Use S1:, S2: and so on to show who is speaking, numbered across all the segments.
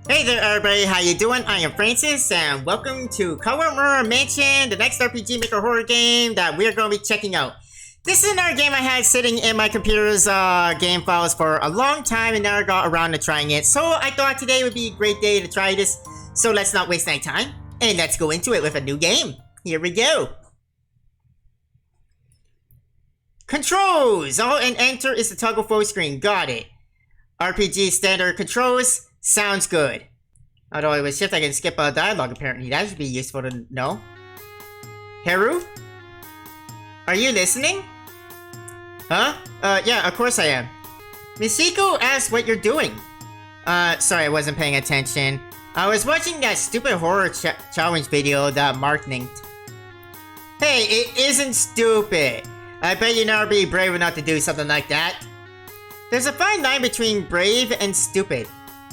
S1: Hey there everybody, how you doing? I am Francis and welcome to Kawamura Mansion, the next RPG Maker horror game that we're going to be checking out. This is another game I had sitting in my computer's game files for a long time and never got around to trying it. So I thought today would be a great day to try this. So let's not waste any time and let's go into it with a new game. Here we go. Controls! Oh, and enter is the toggle full screen. Got it. RPG standard controls. Sounds good. Although with shift I can skip a dialogue apparently. That should be useful to know. Haru? Are you listening? Huh? Yeah, of course I am. Michiko asked what you're doing. Sorry, I wasn't paying attention. I was watching that stupid horror challenge video that Mark linked. Hey, it isn't stupid. I bet you'd never be brave enough to do something like that. There's a fine line between brave and stupid.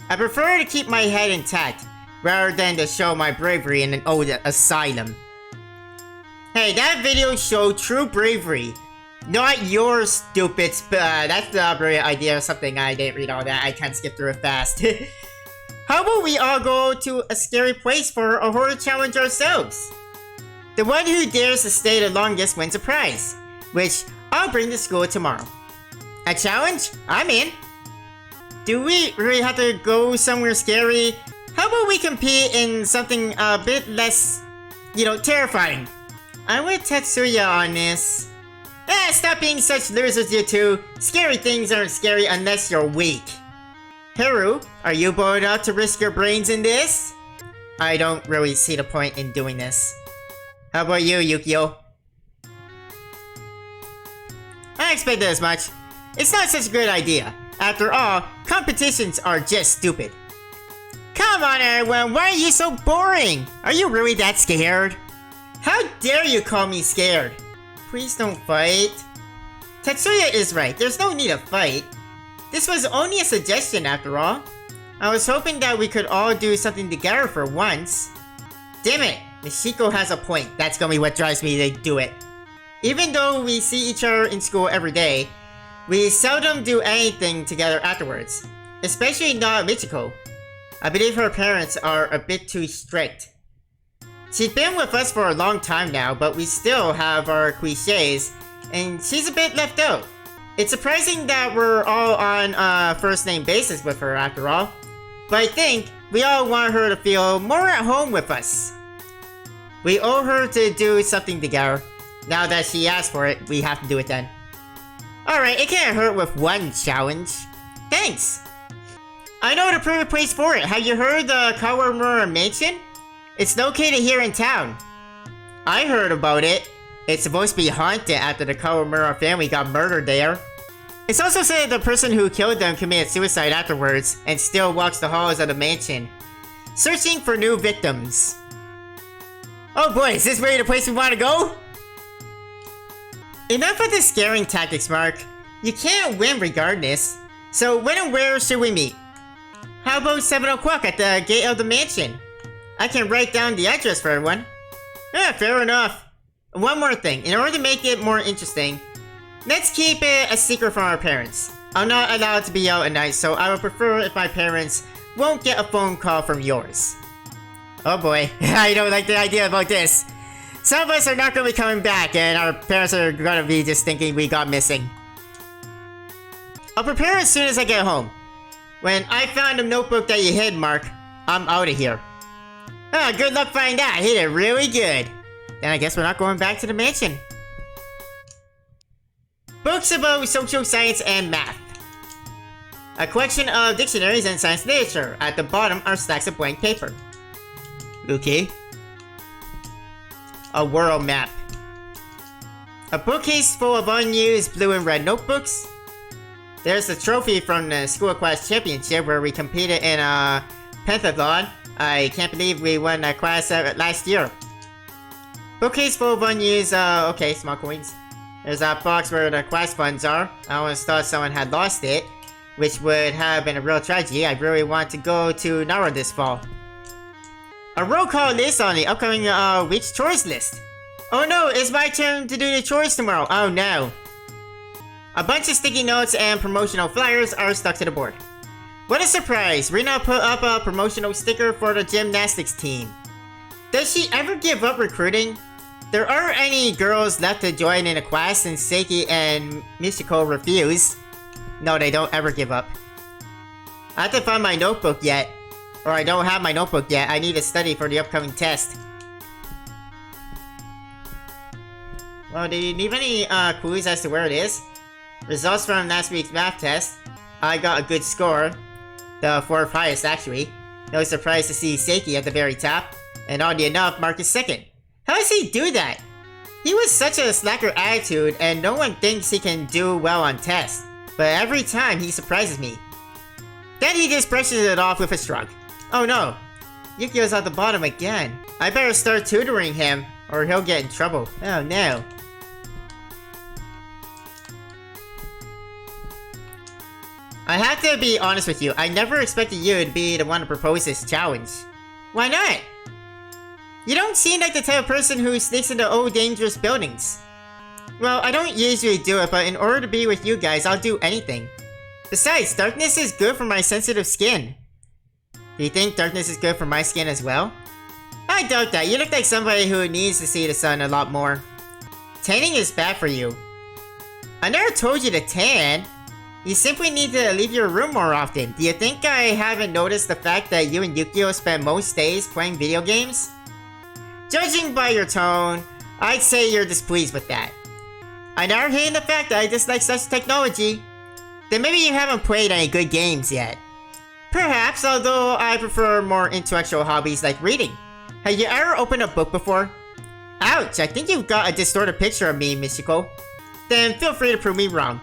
S1: I prefer to keep my head intact, rather than to show my bravery in an old asylum. Hey, that video showed true bravery. Not your stupid that's the brilliant idea of something. I didn't read all that, I can't skip through it fast. How about we all go to a scary place for a horror challenge ourselves? The one who dares to stay the longest wins a prize, which I'll bring to school tomorrow. A challenge? I'm in. Do we really have to go somewhere scary? How about we compete in something a bit less, terrifying? I'm with Tetsuya on this. Stop being such losers, you two. Scary things aren't scary unless you're weak. Haru, are you bold enough to risk your brains in this? I don't really see the point in doing this. How about you, Yukio? I expected as much. It's not such a good idea. After all, competitions are just stupid. Come on everyone, why are you so boring? Are you really that scared? How dare you call me scared? Please don't fight. Tetsuya is right, there's no need to fight. This was only a suggestion after all. I was hoping that we could all do something together for once. Damn it, Michiko has a point. That's gonna be what drives me to do it. Even though we see each other in school every day, we seldom do anything together afterwards, especially not Michiko. I believe her parents are a bit too strict. She's been with us for a long time now, but we still have our cliches, and she's a bit left out. It's surprising that we're all on a first name basis with her after all, but I think we all want her to feel more at home with us. We owe her to do something together. Now that she asked for it, we have to do it then. Alright, it can't hurt with one challenge. Thanks! I know the perfect place for it. Have you heard the Kawamura Mansion? It's located here in town. I heard about it. It's supposed to be haunted after the Kawamura family got murdered there. It's also said the person who killed them committed suicide afterwards and still walks the halls of the mansion, searching for new victims. Oh boy, is this really the place we want to go? Enough of the scaring tactics, Mark. You can't win regardless. So when and where should we meet? How about 7 o'clock at the gate of the mansion? I can write down the address for everyone. Yeah, fair enough. One more thing, in order to make it more interesting, let's keep it a secret from our parents. I'm not allowed to be out at night, so I would prefer if my parents won't get a phone call from yours. Oh boy, I don't like the idea about this. Some of us are not going to be coming back, and our parents are going to be just thinking we got missing. I'll prepare as soon as I get home. When I found the notebook that you hid, Mark, I'm out of here. Good luck finding that. I hid it really good. Then I guess we're not going back to the mansion. Books about social science and math. A collection of dictionaries and science literature. At the bottom are stacks of blank paper. Okay. A world map. A bookcase full of unused blue and red notebooks. There's a trophy from the school class championship where we competed in a pentathlon. I can't believe we won that class last year. Bookcase full of unused, okay, small coins. There's that box where the class funds are. I almost thought someone had lost it, which would have been a real tragedy. I really want to go to Nara this fall. A roll call list on the upcoming week's chores list. Oh no, it's my turn to do the chores tomorrow. Oh no. A bunch of sticky notes and promotional flyers are stuck to the board. What a surprise! Rina put up a promotional sticker for the gymnastics team. Does she ever give up recruiting? There aren't any girls left to join in a class since Seiki and Michiko refuse. No, they don't ever give up. I have to find my notebook yet. Or I don't have my notebook yet. I need to study for the upcoming test. Well, do you leave any clues as to where it is? Results from last week's math test. I got a good score. The 4th highest, actually. No surprise to see Seiki at the very top. And oddly enough, Mark is second. How does he do that? He was such a slacker attitude, and no one thinks he can do well on tests. But every time, he surprises me. Then he just brushes it off with a shrug. Oh no, Yukio's at the bottom again. I better start tutoring him, or he'll get in trouble. Oh no. I have to be honest with you, I never expected you to be the one to propose this challenge. Why not? You don't seem like the type of person who sneaks into old dangerous buildings. Well, I don't usually do it, but in order to be with you guys, I'll do anything. Besides, darkness is good for my sensitive skin. Do you think darkness is good for my skin as well? I doubt that. You look like somebody who needs to see the sun a lot more. Tanning is bad for you. I never told you to tan. You simply need to leave your room more often. Do you think I haven't noticed the fact that you and Yukio spend most days playing video games? Judging by your tone, I'd say you're displeased with that. I never hated the fact that I dislike such technology. Then maybe you haven't played any good games yet. Perhaps, although I prefer more intellectual hobbies like reading. Have you ever opened a book before? Ouch, I think you've got a distorted picture of me, Michiko. Then feel free to prove me wrong.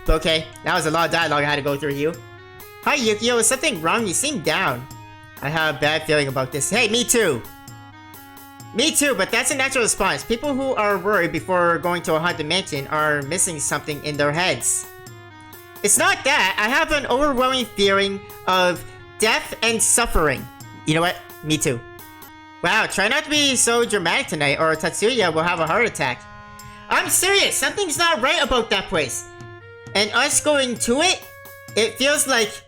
S1: Okay, that was a lot of dialogue I had to go through you. Hi Yukio, is something wrong? You seem down. I have a bad feeling about this. Hey, me too! Me too, but that's a natural response. People who are worried before going to a haunted mansion are missing something in their heads. It's not that. I have an overwhelming feeling of death and suffering. You know what? Me too. Wow, try not to be so dramatic tonight or Tatsuya will have a heart attack. I'm serious. Something's not right about that place. And us going to it, it feels like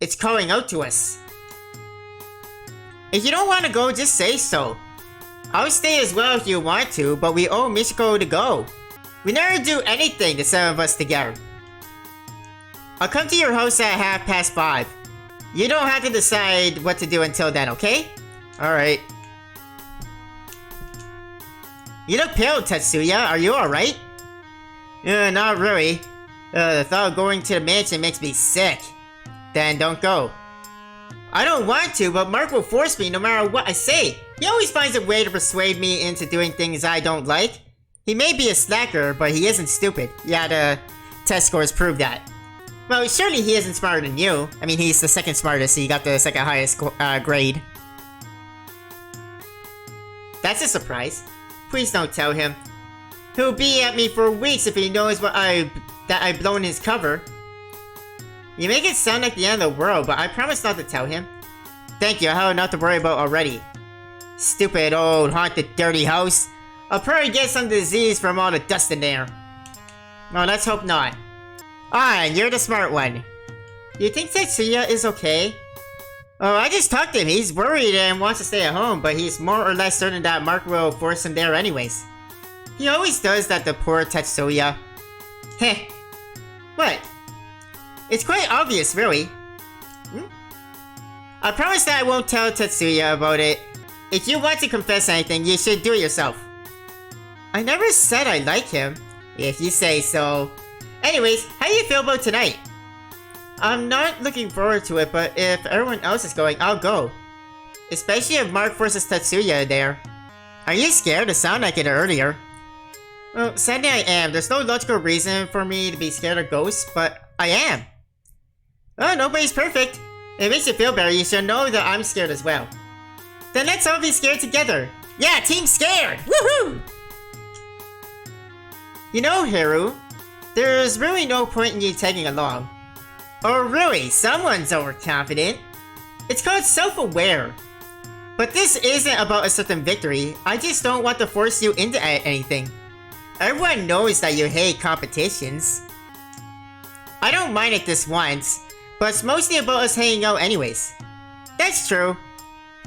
S1: it's calling out to us. If you don't want to go, just say so. I'll stay as well if you want to, but we owe Michiko to go. We never do anything, the 7 of us together. I'll come to your house at 5:30. You don't have to decide what to do until then, okay? Alright. You look pale, Tatsuya. Are you alright? Not really. The thought of going to the mansion makes me sick. Then don't go. I don't want to, but Mark will force me no matter what I say. He always finds a way to persuade me into doing things I don't like. He may be a slacker, but he isn't stupid. Yeah, the test scores prove that. Well, surely he isn't smarter than you. I mean, he's the second smartest, so you got the second highest grade. That's a surprise. Please don't tell him. He'll be at me for weeks if he knows that I've blown his cover. You make it sound like the end of the world, but I promise not to tell him. Thank you, I have enough to worry about already. Stupid old haunted dirty house. I'll probably get some disease from all the dust in there. Well, let's hope not. Ah, you're the smart one. You think Tetsuya is okay? Oh, I just talked to him. He's worried and wants to stay at home, but he's more or less certain that Mark will force him there anyways. He always does that, the poor Tetsuya. Heh. What? It's quite obvious, really. I promise that I won't tell Tetsuya about it. If you want to confess anything, you should do it yourself. I never said I like him. If you say so. Anyways, how do you feel about tonight? I'm not looking forward to it, but if everyone else is going, I'll go. Especially if Mark forces Tetsuya there. Are you scared? It sounded like it earlier. Well, sadly I am. There's no logical reason for me to be scared of ghosts, but I am. Oh, nobody's perfect. If it makes you feel better, you should know that I'm scared as well. Then let's all be scared together. Yeah, team scared! Woohoo! You know, Haru, there's really no point in you tagging along. Or really, someone's overconfident. It's called self-aware. But this isn't about a certain victory. I just don't want to force you into anything. Everyone knows that you hate competitions. I don't mind it this once, but it's mostly about us hanging out anyways. That's true.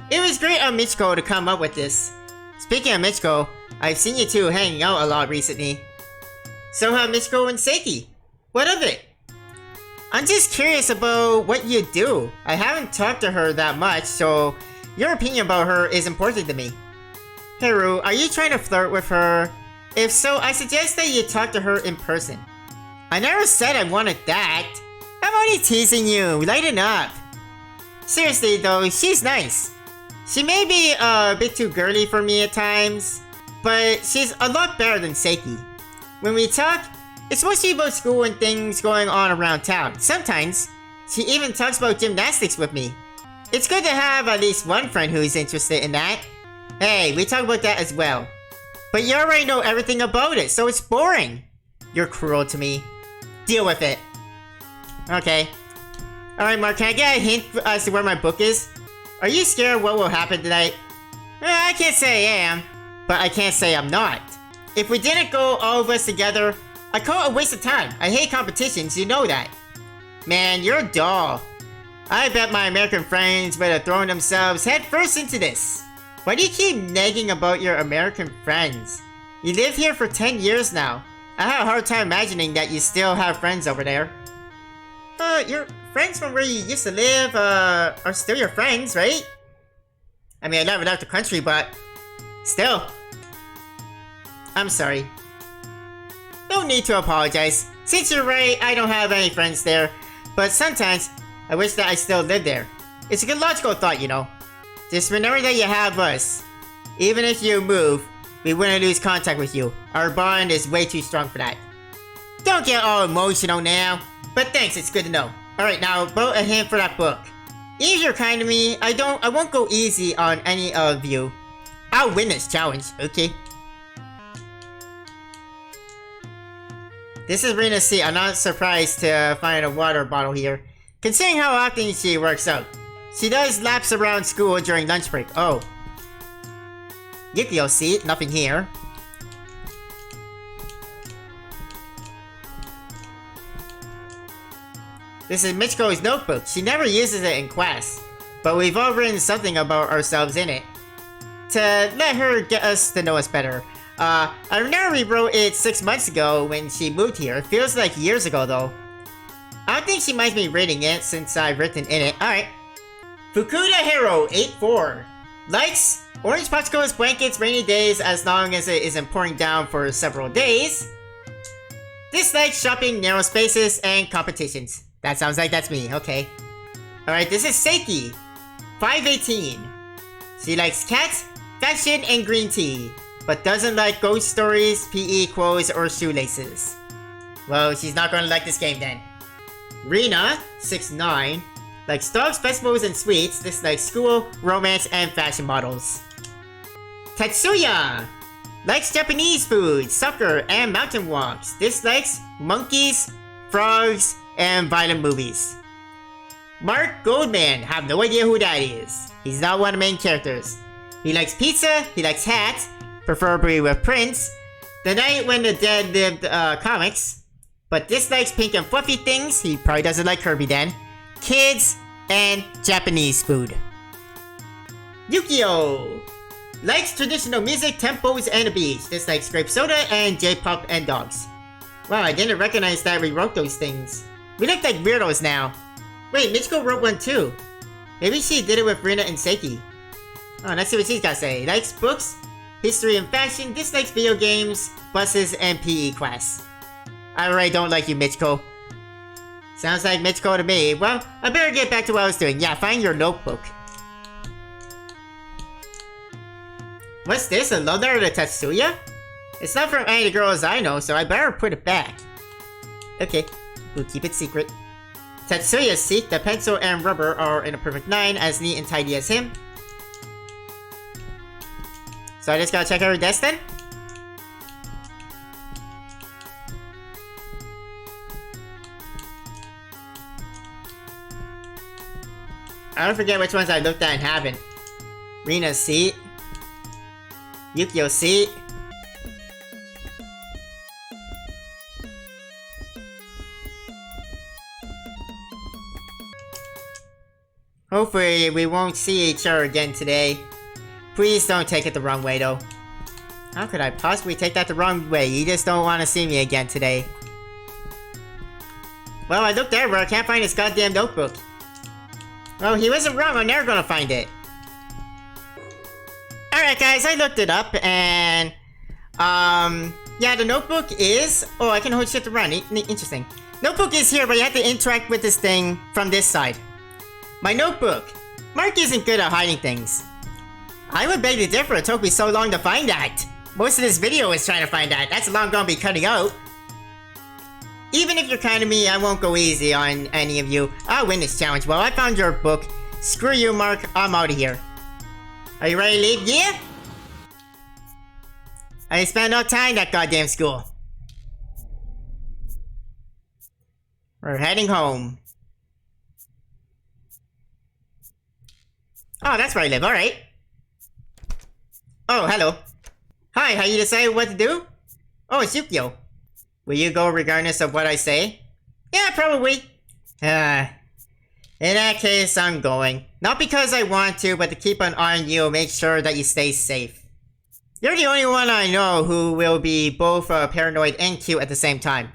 S1: It was great of Michiko to come up with this. Speaking of Michiko, I've seen you two hanging out a lot recently. So have Michiko and Seiki. What of it? I'm just curious about what you do. I haven't talked to her that much, so your opinion about her is important to me. Haru, are you trying to flirt with her? If so, I suggest that you talk to her in person. I never said I wanted that. I'm only teasing you. Lighten up. Seriously though, she's nice. She may be a bit too girly for me at times, but she's a lot better than Seiki. When we talk, it's mostly about school and things going on around town. Sometimes, she even talks about gymnastics with me. It's good to have at least one friend who's interested in that. Hey, we talk about that as well. But you already know everything about it, so it's boring. You're cruel to me. Deal with it. Okay. Alright, Mark, can I get a hint as to where my book is? Are you scared what will happen tonight? I can't say I am, but I can't say I'm not. If we didn't go all of us together, I call it a waste of time. I hate competitions, you know that. Man, you're a doll. I bet my American friends would have thrown themselves head first into this. Why do you keep nagging about your American friends? You lived here for 10 years now. I have a hard time imagining that you still have friends over there. Your friends from where you used to live, are still your friends, right? I mean, I never left the country, but still. I'm sorry. No need to apologize. Since you're right, I don't have any friends there. But sometimes, I wish that I still lived there. It's a good logical thought, you know. Just remember that you have us. Even if you move, we wouldn't lose contact with you. Our bond is way too strong for that. Don't get all emotional now. But thanks, it's good to know. Alright, now vote a hint for that book. Even if you're kind to me, I won't go easy on any of you. I'll win this challenge, okay? This is Rina's seat. I'm not surprised to find a water bottle here, considering how often she works out. She does laps around school during lunch break. Oh. Yukio's seat. Nothing here. This is Michiko's notebook. She never uses it in class, but we've all written something about ourselves in it to let her get us to know us better. I remember we wrote it 6 months ago when she moved here. It feels like years ago though. I don't think she minds me reading it since I've written in it. Alright. Fukuda Hero 84. Likes orange popsicles, blankets, rainy days as long as it isn't pouring down for several days. Dislikes shopping, narrow spaces, and competitions. That sounds like that's me, okay. Alright, this is Seiki. 518. She likes cats, fashion, and green tea, but doesn't like ghost stories, PE clothes, or shoelaces. Well, she's not gonna like this game then. Rina, 6'9", likes dogs, festivals, and sweets, dislikes school, romance, and fashion models. Tatsuya! Likes Japanese food, soccer, and mountain walks, dislikes monkeys, frogs, and violent movies. Mark Goldman, have no idea who that is. He's not one of the main characters. He likes pizza, he likes hats, preferably with prints, The Night When the Dead Lived comics, but dislikes pink and fluffy things, he probably doesn't like Kirby then, kids, and Japanese food. Yukio! Likes traditional music, tempos, and the beach, dislikes grape soda, and J-pop and dogs. Wow, I didn't recognize that we wrote those things. We look like weirdos now. Wait, Michiko wrote one too. Maybe she did it with Rina and Seiki. Oh, let's see what she's got to say. Likes books, history and fashion, dislikes video games, buses, and PE class. I really don't like you, Michiko. Sounds like Michiko to me. Well, I better get back to what I was doing. Yeah, find your notebook. What's this? A love letter to Tatsuya? It's not from any of the girls I know, so I better put it back. Okay, we'll keep it secret. Tatsuya's seat, the pencil and rubber are in a perfect line, as neat and tidy as him. So I just gotta check her desk then? I don't forget which ones I looked at and haven't. Rina's seat. Yukio's seat. Hopefully, we won't see each other again today. Please don't take it the wrong way, though. How could I possibly take that the wrong way? You just don't want to see me again today. Well, I looked everywhere. I can't find this goddamn notebook. Well, he wasn't wrong. I'm never gonna find it. Alright, guys. I looked it up, and... yeah, the notebook is... Oh, I can hold shit to run. Interesting. Notebook is here, but you have to interact with this thing from this side. My notebook. Mark isn't good at hiding things. I would beg to differ. It took me so long to find that. Most of this video is trying to find that. That's long gonna be cutting out. Even if you're kind of me, I won't go easy on any of you. I'll win this challenge. Well, I found your book. Screw you, Mark. I'm out of here. Are you ready to leave? Yeah? I spent no time at that goddamn school. We're heading home. Oh, that's where I live. Alright. Oh, hello. Hi, how you decide what to do? Oh, it's Yukio. Will you go regardless of what I say? Yeah, probably. In that case, I'm going. Not because I want to, but to keep an eye on you, make sure that you stay safe. You're the only one I know who will be both paranoid and cute at the same time.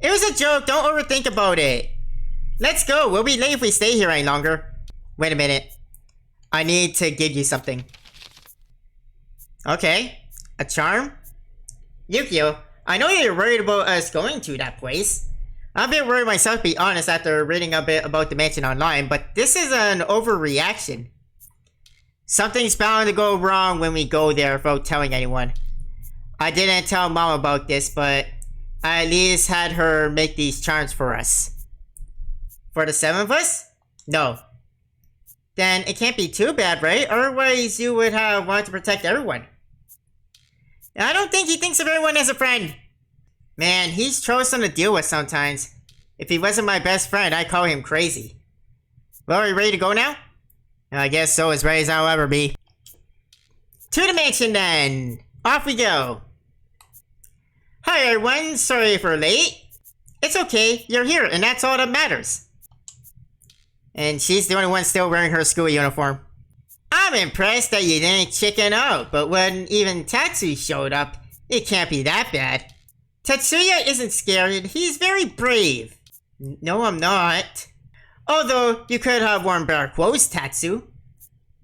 S1: It was a joke, don't overthink about it. Let's go, we'll be late if we stay here any longer. Wait a minute. I need to give you something. Okay, a charm? Yukio, I know you're worried about us going to that place. I'm a bit worried myself, to be honest, after reading a bit about the mansion online, but this is an overreaction. Something's bound to go wrong when we go there without telling anyone. I didn't tell Mom about this, but I at least had her make these charms for us. For the 7 of us? No. Then it can't be too bad, right? Otherwise you would have wanted to protect everyone. I don't think he thinks of everyone as a friend. Man, he's troublesome to deal with sometimes. If he wasn't my best friend, I'd call him crazy. Well, are you ready to go now? I guess so, as ready as I'll ever be. To the mansion then! Off we go! Hi everyone, sorry for late. It's okay, you're here, and that's all that matters. And she's the only one still wearing her school uniform. I'm impressed that you didn't chicken out, but when even Tatsu showed up, it can't be that bad. Tatsuya isn't scared, he's very brave. No, I'm not. Although, you could have worn better clothes, Tatsu.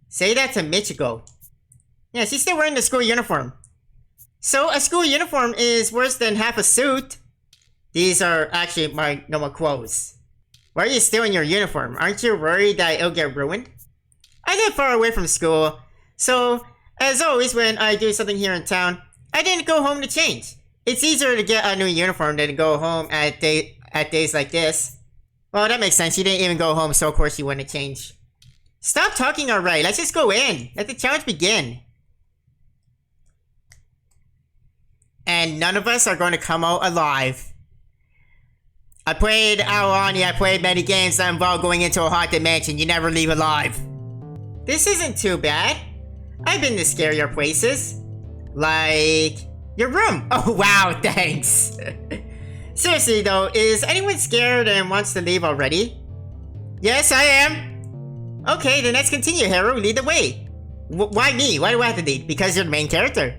S1: Say that to Michiko. Yeah, she's still wearing the school uniform. So, a school uniform is worse than half a suit. These are actually my normal clothes. Why are you still in your uniform? Aren't you worried that it'll get ruined? I live far away from school, so, as always when I do something here in town, I didn't go home to change. It's easier to get a new uniform than to go home at days like this. Well, that makes sense. You didn't even go home, so of course you wouldn't change. Stop talking already. Let's just go in. Let the challenge begin. And none of us are going to come out alive. I played Aoani. I played many games that involve going into a haunted mansion. You never leave alive. This isn't too bad. I've been to scarier places. Like your room. Oh, wow. Thanks. Seriously though, is anyone scared and wants to leave already? Yes, I am. Okay, then let's continue, Haru. Lead the way. Why me? Why do I have to lead? Because you're the main character.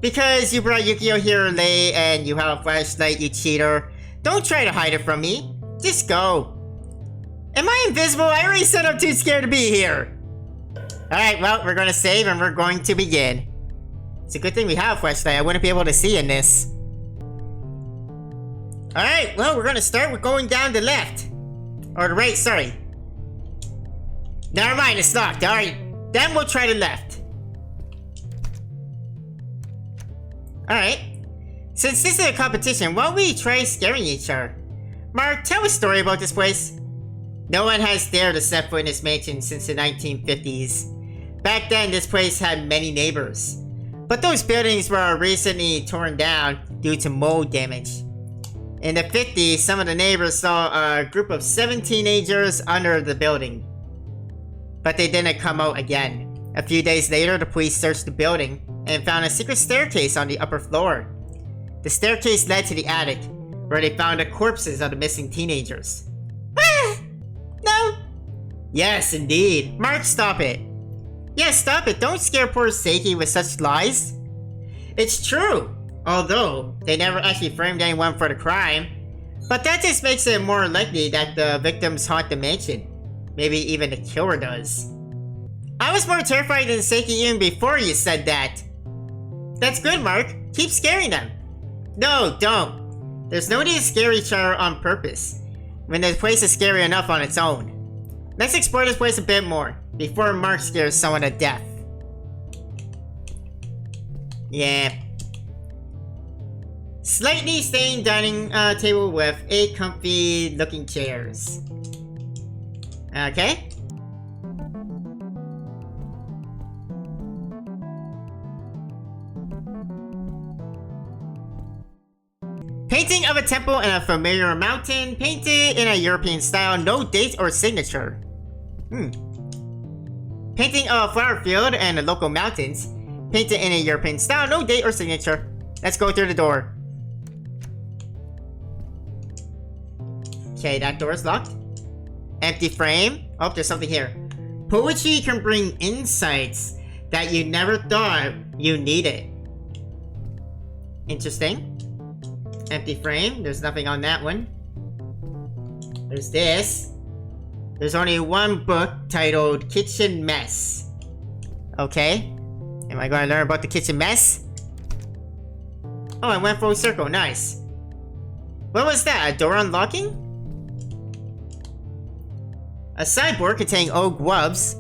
S1: Because you brought Yukio here late and you have a flashlight, you cheater. Don't try to hide it from me. Just go. Am I invisible? I already said I'm too scared to be here. Alright, well, we're gonna save and we're going to begin. It's a good thing we have a flashlight. I wouldn't be able to see in this. Alright, well, we're gonna start with going down the left. Or the right, sorry. Never mind, it's locked. Alright, then we'll try the left. Alright. Since this is a competition, why don't we try scaring each other? Mark, tell a story about this place. No one has dared to step foot in this mansion since the 1950s. Back then, this place had many neighbors. But those buildings were recently torn down due to mold damage. In the 50s, some of the neighbors saw a group of 7 teenagers under the building. But they didn't come out again. A few days later, the police searched the building and found a secret staircase on the upper floor. The staircase led to the attic, where they found the corpses of the missing teenagers. Ah! No! Yes, indeed. Mark, stop it. Yes, stop it. Don't scare poor Seiki with such lies. It's true. Although, they never actually framed anyone for the crime. But that just makes it more likely that the victims haunt the mansion. Maybe even the killer does. I was more terrified than Seiki even before you said that. That's good, Mark. Keep scaring them. No, don't. There's no need to scare each other on purpose, when the place is scary enough on its own. Let's explore this place a bit more, before Mark scares someone to death. Yeah. Slightly stained dining table with 8 comfy looking chairs. Okay. Painting of a temple in a familiar mountain, painted in a European style, no date or signature. Painting of a flower field and the local mountains, painted in a European style, no date or signature. Let's go through the door. Okay, that door is locked. Empty frame. Oh, there's something here. Poetry can bring insights that you never thought you needed. Interesting. Empty frame. There's nothing on that one. There's this. There's only one book titled Kitchen Mess. Okay. Am I going to learn about the kitchen mess? Oh, I went full circle. Nice. What was that? A door unlocking? A sideboard containing old gloves.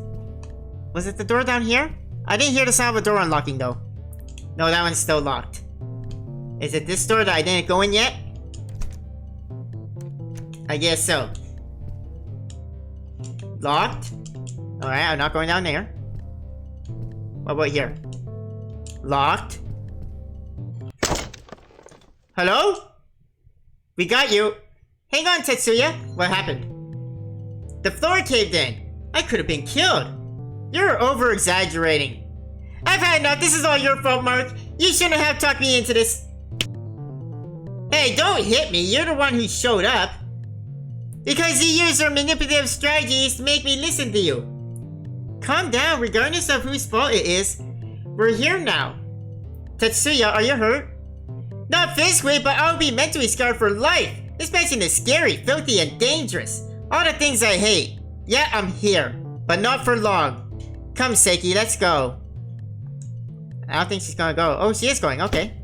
S1: Was it the door down here? I didn't hear the sound of a door unlocking though. No, that one's still locked. Is it this door that I didn't go in yet? I guess so. Locked. Alright, I'm not going down there. What about here? Locked. Hello? We got you. Hang on, Tetsuya. What happened? The floor caved in. I could have been killed. You're over-exaggerating. I've had enough. This is all your fault, Mark. You shouldn't have talked me into this. Hey, don't hit me. You're the one who showed up. Because you used your manipulative strategies to make me listen to you. Calm down, regardless of whose fault it is. We're here now. Tetsuya, are you hurt? Not physically, but I'll be mentally scarred for life. This mansion is scary, filthy, and dangerous. All the things I hate. Yeah, I'm here. But not for long. Come, Seiki, let's go. I don't think she's gonna go. Oh, she is going, okay.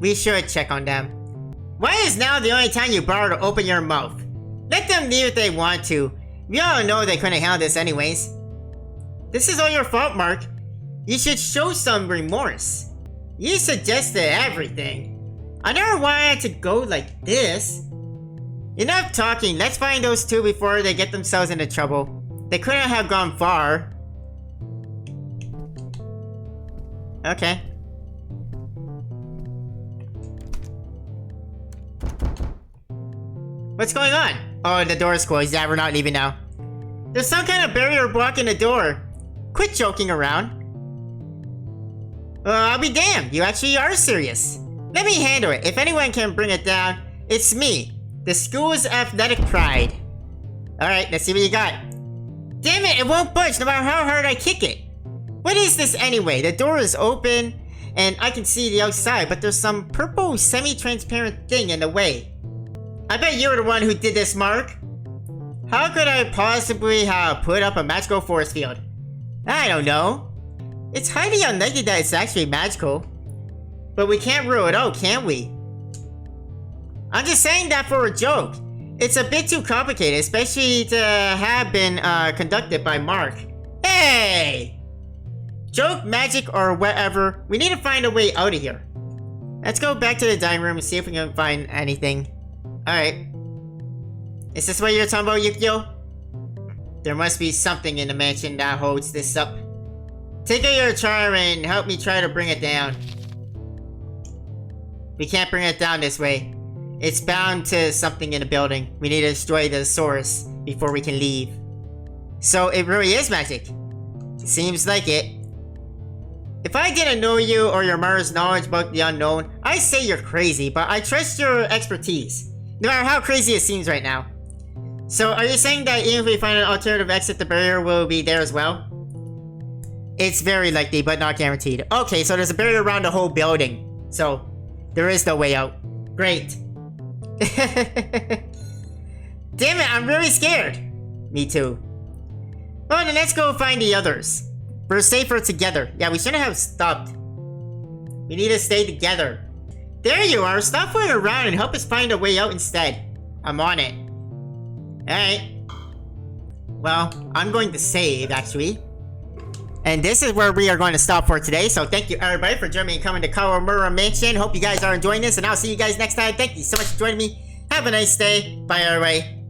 S1: We should check on them. Why is now the only time you bother to open your mouth? Let them leave if they want to. We all know they couldn't handle this anyways. This is all your fault, Mark. You should show some remorse. You suggested everything. I never wanted to go like this. Enough talking. Let's find those two before they get themselves into trouble. They couldn't have gone far. Okay. What's going on? Oh, the door's closed. Yeah, we're not leaving now. There's some kind of barrier blocking the door. Quit joking around. I'll be damned. You actually are serious. Let me handle it. If anyone can bring it down, it's me. The school's athletic pride. Alright, let's see what you got. Damn it, it won't budge no matter how hard I kick it. What is this anyway? The door is open and I can see the outside, but there's some purple semi-transparent thing in the way. I bet you were the one who did this, Mark. How could I possibly have put up a magical force field? I don't know. It's highly unlikely that it's actually magical. But we can't rule it out, can we? I'm just saying that for a joke. It's a bit too complicated, especially to have been conducted by Mark. Hey! Joke, magic, or whatever. We need to find a way out of here. Let's go back to the dining room and see if we can find anything. Alright. Is this what you're talking about, Yukio? There must be something in the mansion that holds this up. Take out your charm and help me try to bring it down. We can't bring it down this way. It's bound to something in the building. We need to destroy the source before we can leave. So it really is magic. Seems like it. If I didn't know you or your mother's knowledge about the unknown, I'd say you're crazy, but I trust your expertise. No matter how crazy it seems right now. So are you saying that even if we find an alternative exit, the barrier will be there as well? It's very likely, but not guaranteed. Okay, so there's a barrier around the whole building. So, there is no way out. Great. Damn it, I'm really scared. Me too. Well, then let's go find the others. We're safer together. Yeah, we shouldn't have stopped. We need to stay together. There you are. Stop fooling around and help us find a way out instead. I'm on it. Alright. Well, I'm going to save, actually. And this is where we are going to stop for today. So thank you everybody for joining me and coming to Kawamura Mansion. Hope you guys are enjoying this, and I'll see you guys next time. Thank you so much for joining me. Have a nice day. Bye everybody.